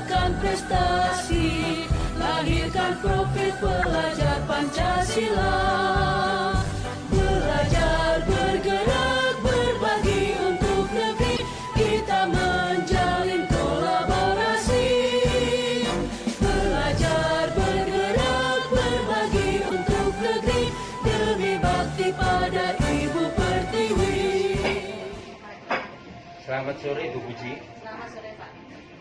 banggakan prestasi, lahirkan profil pelajar Pancasila. Belajar, bergerak, berbagi untuk negeri, kita menjalin kolaborasi. Belajar, bergerak, berbagi untuk negeri, demi bakti pada Ibu Pertiwi. Selamat sore Bu Puji. Selamat sore Pak.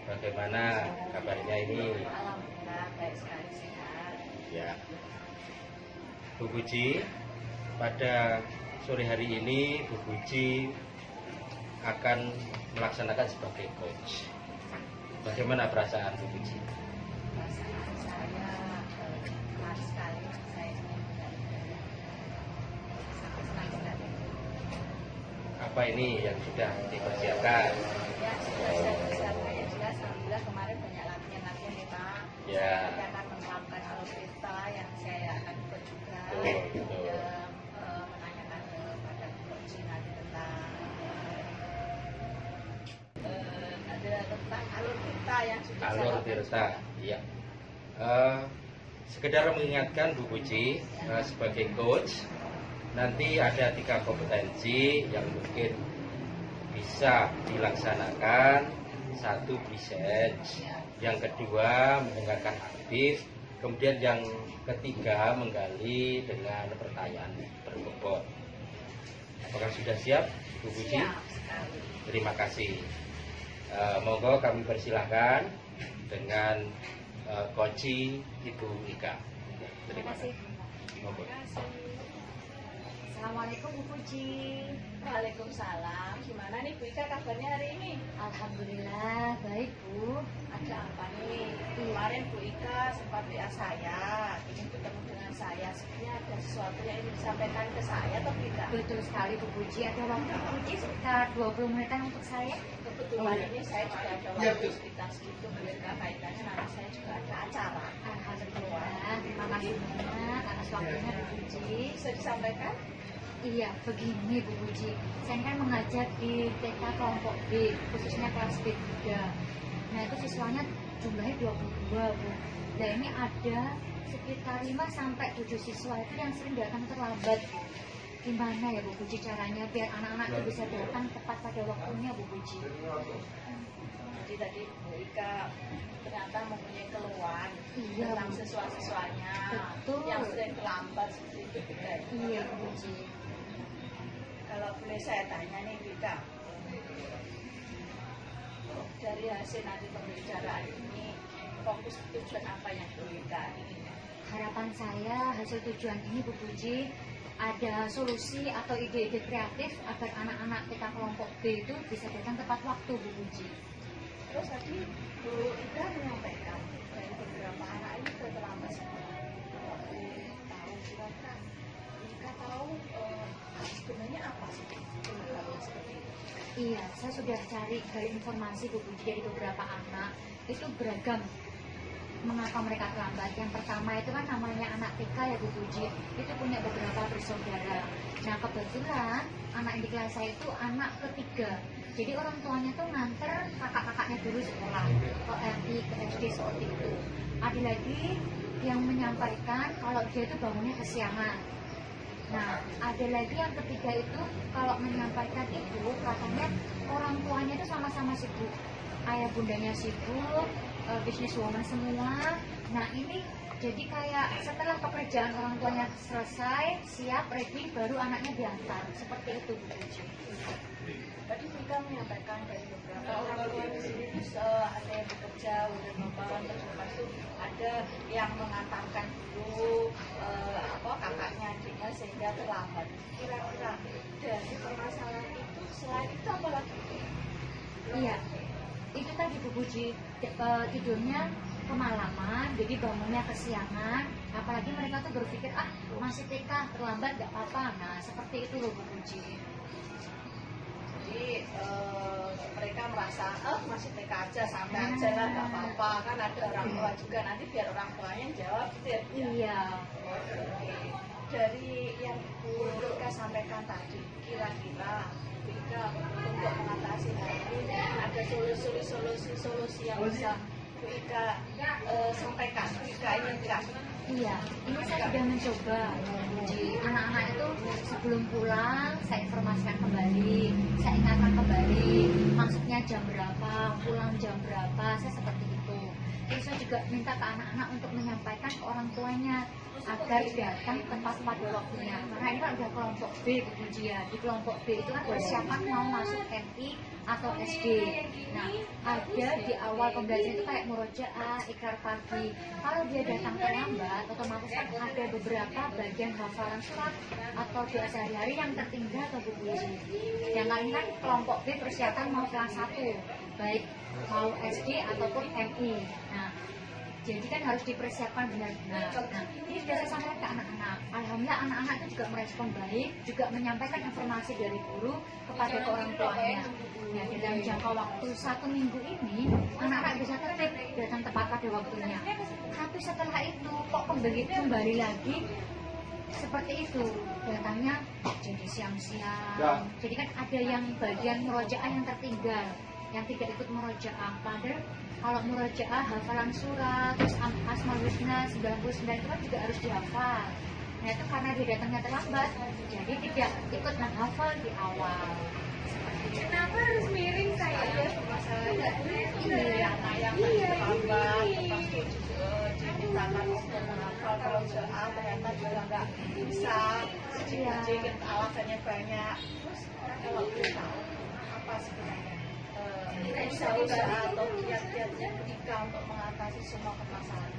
Bagaimana kabarnya ini? Alhamdulillah baik sekali, sehat. Ya. Bu Puji, pada sore hari ini Bu Puji akan melaksanakan sebagai coach. Bagaimana perasaan Bu Puji? Perasaan saya senang sekali. Saya sangat senang sekali. Apa ini yang sudah dipersiapkan? Ya, sudah saya persiapkan yang jelas. Alhamdulillah kemarin banyak latihan nih Pak. Ya. Saya akan menerapkan alur-kita yang saya akan ikut juga. Betul. Ya, menanyakan kepada coach nanti tentang ada tentang alur-kita yang sudah saya Alur lakukan. Tirta. Iya. Sekedar mengingatkan Bu Puji, sebagai coach, nanti ada 3 kompetensi yang mungkin bisa dilaksanakan. 1, present. Yang kedua, mendengarkan aktif. Kemudian yang ketiga, menggali dengan pertanyaan berbobot. Apakah sudah siap Bu Puji? Siap sekali. Terima kasih. Monggo kami persilahkan dengan Koci Ibu Ika. Terima kasih. Monggo. Assalamualaikum Bu Puji. Waalaikumsalam. Gimana nih Bu Ika kabarnya hari ini? Alhamdulillah baik Bu. Ada apa nih? Kemarin Bu Ika sempat WA saya, ingin ketemu dengan saya. Sebenarnya ada sesuatu yang ingin disampaikan ke saya atau tidak? Betul sekali Bu Puji. Ada waktu Bu Puji sekitar 20 menitan untuk saya. Kebetulan ini saya juga ada waktu sekitar segitu Bu Ika, kaitannya nanti saya juga ada acara. Alhamdulillah. Terima kasih banyak atas waktunya Bu Puji. Bisa disampaikan? Iya, begini Bu Puji. Saya kan mengajar di TK kelompok B, khususnya kelas B3. Nah itu siswanya jumlahnya 22 Bu. Nah ini ada sekitar 5 sampai 7 siswa itu yang sering datang terlambat. Gimana ya Bu Puji caranya biar anak-anak itu bisa datang tepat pada waktunya Bu Puji? Jadi tadi Bu Ika ternyata mempunyai keluhan Iya, tentang Bu. siswa-siswanya Betul. yang sering terlambat seperti itu Bu Ika. Iya Bu Puji. Kalau boleh saya tanya nih Bu Ika, dari hasil nanti pembicaraan ini fokus tujuan apa yang Bu Ika inginkan? Harapan saya hasil tujuan ini Bu Puji ada solusi atau ide-ide kreatif agar anak-anak TK kelompok B itu bisa datang tepat waktu Bu Puji. Terus tadi Bu Ika menyampaikan dari beberapa anak ini terlambat sekolah. Kalau Bu tahu kira-kira Bu Ika tahu sebenarnya apa sih penyebabnya seperti itu? Iya, saya sudah cari dari informasi Bu Puji dari beberapa anak itu beragam mengapa mereka terlambat. Yang pertama itu kan namanya anak TK ya Bu Puji, itu punya beberapa bersaudara. Nah kebetulan anak yang di kelas saya itu anak ketiga. Jadi orang tuanya tuh nganter kakak-kakaknya dulu sekolah ke RI, ke SD seperti itu. Ada lagi yang menyampaikan kalau dia itu bangunnya kesiangan. Nah, ada lagi yang ketiga itu kalau menyampaikan itu katanya orang tuanya itu sama-sama sibuk. Ayah bundanya sibuk, bisnis woman semua. Nah, ini jadi kayak setelah pekerjaan orang tuanya selesai, siap, ready, baru anaknya diantar. Seperti itu Bu Puji. Tadi kita menyampaikan dari beberapa orang tua di sini itu ada yang bekerja, udah membawa terus lepas itu ada yang mengantarkan dulu kakaknya adiknya sehingga terlambat. Kira-kira dari permasalahan itu selain itu apa lagi? Iya, itu tadi Bu Puji, tidurnya kemalaman, jadi bangunnya kesiangan. Apalagi mereka tuh berpikir masih TK terlambat nggak apa-apa. Nah seperti itu loh Bu Puji. Jadi mereka merasa masih TK aja, sampai aja lah nggak apa-apa, kan ada orang tua juga, nanti biar orang tuanya yang jawab gitu ya. Iya. Oke. Dari yang Bu Rika sampaikan tadi, kira-kira Rika untuk mengatasi hal ini ada solusi yang bisa Bu Ika sampaikan, Bu Ika inginkan? Iya, ini saya sudah mencoba. Jadi anak-anak itu sebelum pulang saya informasikan kembali, saya ingatkan kembali masuknya jam berapa, pulang jam berapa, saya seperti itu. Terus saya juga minta ke anak-anak untuk menyampaikan ke orang tuanya agar datang tepat pada waktunya. Karena ini kan udah kelompok B Bu Puji ya. Di kelompok B itu kan persiapan mau masuk MI atau SD. Nah, ada di awal pembelajaran itu kayak murojaah, ikrar pagi. Kalau dia datang terlambat, otomatis kan ada beberapa bagian hafalan surat atau doa sehari-hari yang tertinggal ke Bu Puji. Yang lain kan kelompok B persiapan mau kelas 1, baik mau SD ataupun MI. Nah, jadi kan harus dipersiapkan benar-benar. Nah, ini sudah saya sampaikan ke anak-anak. Alhamdulillah anak-anak itu juga merespon baik, juga menyampaikan informasi dari guru kepada ke orang tuanya. Nah, dalam jangka waktu 1 minggu ini, anak-anak bisa tertib datang tepat pada waktunya. Tapi setelah itu, kok kembali lagi seperti itu, datangnya jadi siang-siang. Jadi kan ada yang bagian murojaah yang tertinggal, yang tidak ikut murojaah. Padahal kalau murojaah hafalan surat, terus Asmaul Husna 99 itu kan juga harus dihafal. Nah itu karena dia datangnya terlambat, jadi tidak ikut menghafal di awal. Kenapa harus miring saya? Masalahnya ini anak yang terlambat, terus dimintakan untuk menghafal kalau doa ternyata juga nggak bisa, sedikit alasannya banyak. Terus kalau kita apa sebenarnya usaha atau kiat-kiatnya ketika untuk mengatasi semua permasalahan?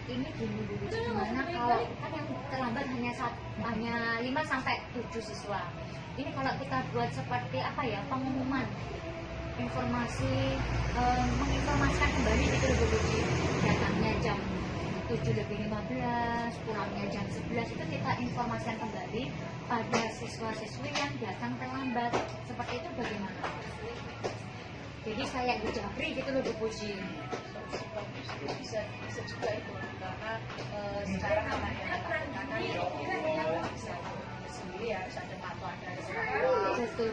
Ini gini dulu, gimana kalau kan yang terlambat hanya 5 sampai 7 siswa. Ini kalau kita buat seperti apa ya, pengumuman informasi, menginformasikan kembali gitu loh Bu. Datangnya jam 7:15, pulangnya jam 11, itu kita informasikan kembali pada siswa-siswi yang datang terlambat. Seperti itu bagaimana? Jadi saya Japri gitu loh Bu Puji. Bisa juga itu karena sekarang namanya anak-anak bisa sendiri harus ada pantauan dari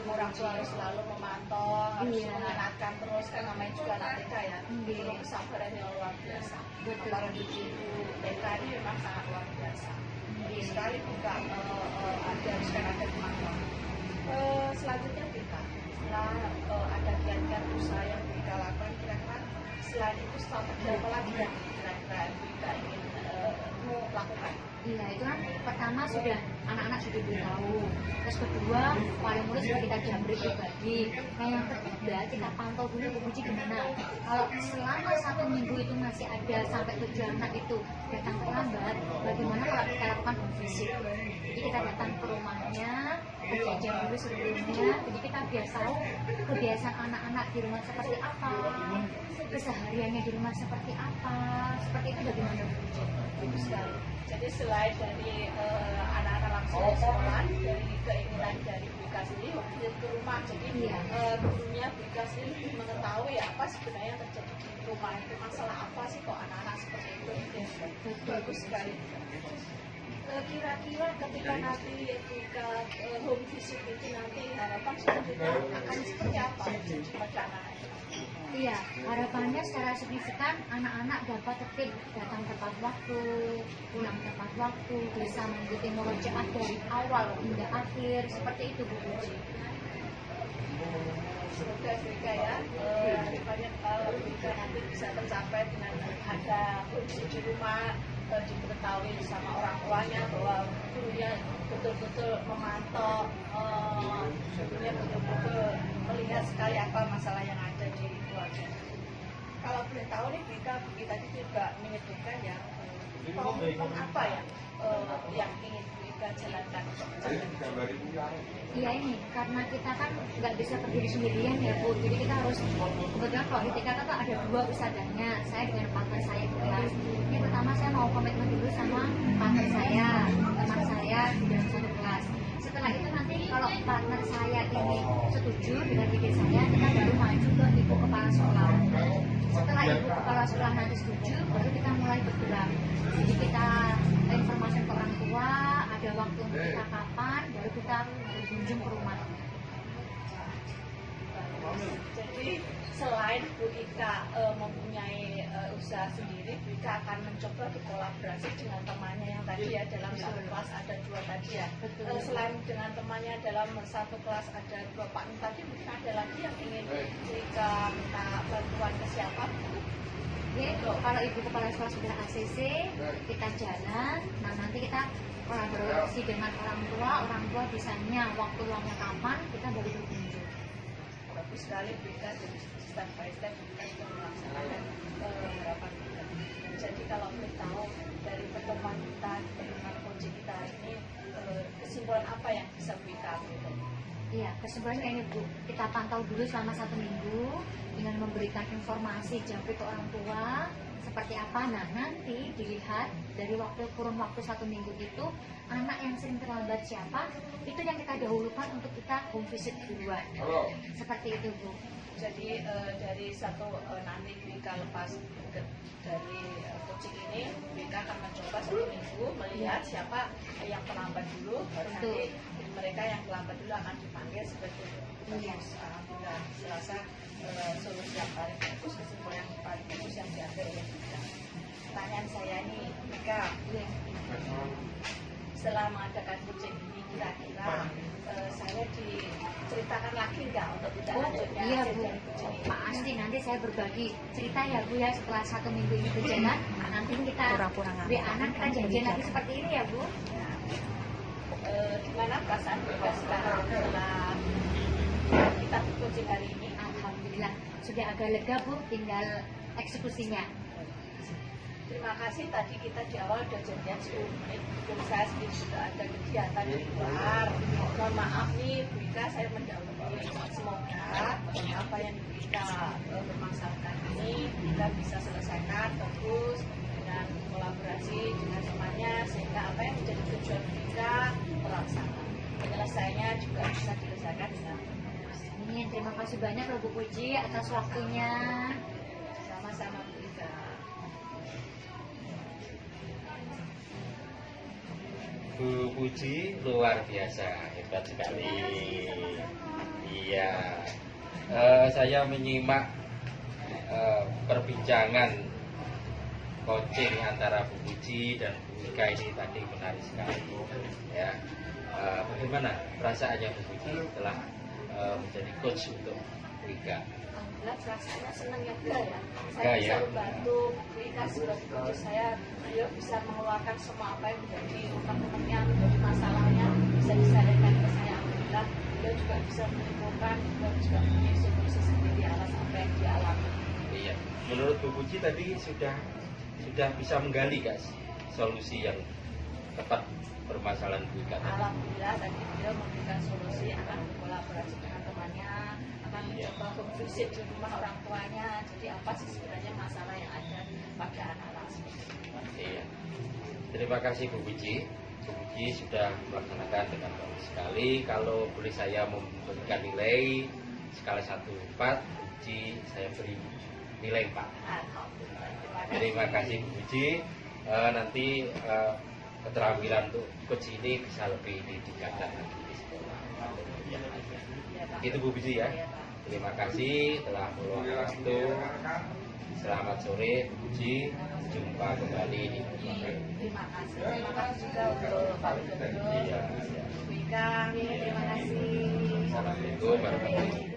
orang tua harus selalu memantau, harus mengingatkan terus kan namanya juga anak TK ya. Perlu kesabaran yang luar biasa. Apalagi ibu TK ini memang sangat luar biasa. Sekali juga haruskan ada kemampuan. Selanjutnya BK. Setelah ada kiat-kiat usaha yang BK lakukan, kira-kira selain itu strategi apa lagi yang kira-kira BK ingin lakukan? Iya, itu kan pertama sudah anak-anak sudah beritahu. Terus kedua, wali murid sudah kita jambri pribadi. Nah yang ketiga, kita pantau dulu Bu Puji gimana. Kalau selama 1 minggu itu masih ada sampai 7 anak itu datang terlambat, bagaimana kalau kita lakukan home visit? Jadi kita datang ke rumahnya, kita jam dulu sebelumnya, jadi kita biar tahu kebiasaan anak-anak di rumah seperti apa, kesehariannya di rumah seperti apa, seperti itu bagaimana Bu Puji? Bagus sekali. Jadi selain dari anak-anak langsung ke sekolah, dari keinginan dari BK sendiri waktu ke rumah, jadi gurunya BK sendiri mengetahui apa sebenarnya yang terjadi di rumah itu, masalah apa sih kok anak-anak seperti itu. Bagus sekali. Kira-kira ketika nanti BK home visit itu nanti harapan selanjutnya akan seperti apa pada anak-anak? Iya, harapannya secara signifikan anak-anak dapat tertib, datang tepat waktu, pulang tepat waktu, bisa mengikuti murojaah dari awal hingga akhir, seperti itu Bu Puji. Semoga BK ya, harapannya BK nanti bisa tercapai dengan ada fungsi di rumah, diketahui sama orang tuanya bahwa gurunya betul-betul memantau, gurunya betul-betul melihat sekali apa masalah yang ada di keluarga. Kalau boleh tahu nih BK tadi juga menyebutkan ya, komitmen apa ya yang ingin BK jalankan untuk mencapai? Iya ini, karena kita kan nggak bisa berdiri sendirian ya Bu, jadi kita harus, kebetulan kalau di TK kan ada 2 usadanya, saya dengan partner saya di kelas. Ini pertama saya mau komitmen dulu sama partner saya, teman saya di dalam satu kelas. Setelah itu nanti kalau partner saya ini setuju dengan ide saya, kita baru maju ke ibu kepala sekolah. Setelah ibu kepala sekolah nanti setuju, baru kita mulai bergerak. Jadi kita informasi ke orang tua, ada waktu untuk kita kapan, baru kita berkunjung ke rumah. Jadi selain Bu Ika mempunyai Wika sendiri, Wika akan mencoba berkolaborasi dengan temannya yang tadi ya, dalam satu kelas ada 2 tadi ya. Selain dengan temannya dalam satu kelas ada 2 Pak tadi, mungkin ada lagi yang ingin Wika minta bantuan ke siapa? Oke, kalau ibu kepala sekolah sudah ACC, kita jalan. Nah, nanti kita kolaborasi dengan orang tua bisanya waktu luangnya kapan, kita baru berkunjung. Bagus sekali Wika, jadi step by step kita sudah melaksanakan harapan kita. Jadi kalau boleh tahu dari pertemuan kita dengan coach kita ini, kesimpulan apa yang bisa Wika ambil? Iya, kesimpulannya ini Bu, kita pantau dulu selama 1 minggu dengan memberikan informasi jampi ke orang tua seperti apa. Nah, nanti dilihat dari kurun waktu 1 minggu itu anak yang sering terlambat siapa, itu yang kita dahulukan untuk kita home visit duluan. Seperti itu Bu. Jadi dari nanti Wika lepas dari coaching ini, Wika akan mencoba 1 minggu melihat siapa yang terlambat dulu, baru nanti mereka yang terlambat dulu akan dipanggil seperti itu. Alhamdulillah, selasa solusi yang paling bagus, kesimpulan yang paling bagus yang diambil oleh Wika. Pertanyaan saya nih, Wika, selama adakan coaching ini kira-kira saya diceritakan lagi nggak untuk tidak lanjutnya Iya hasil Bu, dari coaching ini? pasti nanti saya berbagi cerita ya Bu ya, setelah 1 minggu ini berjalan, nanti kita anak kita janjian lagi seperti ini ya Bu. Gimana perasaan Wika sekarang setelah kita coaching hari ini? Alhamdulillah sudah agak lega Bu, tinggal eksekusinya. Terima kasih, tadi kita di awal udah janjian 10 menit, belum saya sendiri sudah ada kegiatan di luar. Mohon maaf nih Wika, saya mendahului. Semoga apa yang Wika bermasalahkan ini kita bisa selesaikan fokus dengan kolaborasi dengan temannya, sehingga apa yang menjadi tujuan Wika terlaksana. Penyelesaiannya juga bisa diselesaikan dengan Amin, terima kasih banyak loh Bu Puji atas waktunya. sama-sama Wika. Bu Puji luar biasa, hebat sekali. Iya, saya menyimak perbincangan coaching antara Bu Puji dan Bu Wika ini tadi menarik sekali. Ya, bagaimana perasaannya Bu Puji setelah menjadi coach untuk Wika? Alhamdulillah rasanya senang ya Bu ya. Saya Ya, bisa ya. membantu Wika sebagai coach saya, beliau bisa mengeluarkan semua apa yang menjadi unek-uneknya, menjadi masalahnya, bisa disadarkan ke saya. Alhamdulillah beliau juga bisa menemukan, beliau juga punya solusi sendiri atas apa yang dialami. Iya, menurut Bu Puji tadi sudah bisa menggali guys solusi yang tepat permasalahan Bu Wika tadi. Alhamdulillah tadi beliau memberikan solusi, akan berkolaborasi dengan temannya, akan mencoba visit di rumah orang tuanya. Jadi apa sih sebenarnya masalah yang ada pada anak-anak seperti itu. Iya. Terima kasih Bu Puji. Bu Puji sudah melaksanakan dengan bagus sekali. Kalau boleh saya memberikan nilai skala 1-4, Bu Puji saya beri nilai 4. Alhamdulillah. Terima kasih Bu Puji. Nanti keterampilan untuk coach ini bisa lebih ditingkatkan lagi di sekolah. Ya, Pak. Itu Bu Puji ya. Ya, Pak. Terima kasih telah meluangkan waktu. Selamat sore Bu Puji. Jumpa kembali di Terima kasih juga untuk Pak Widodo, Iya. Wika, terima kasih. Assalamualaikum warahmatullahi wabarakatuh.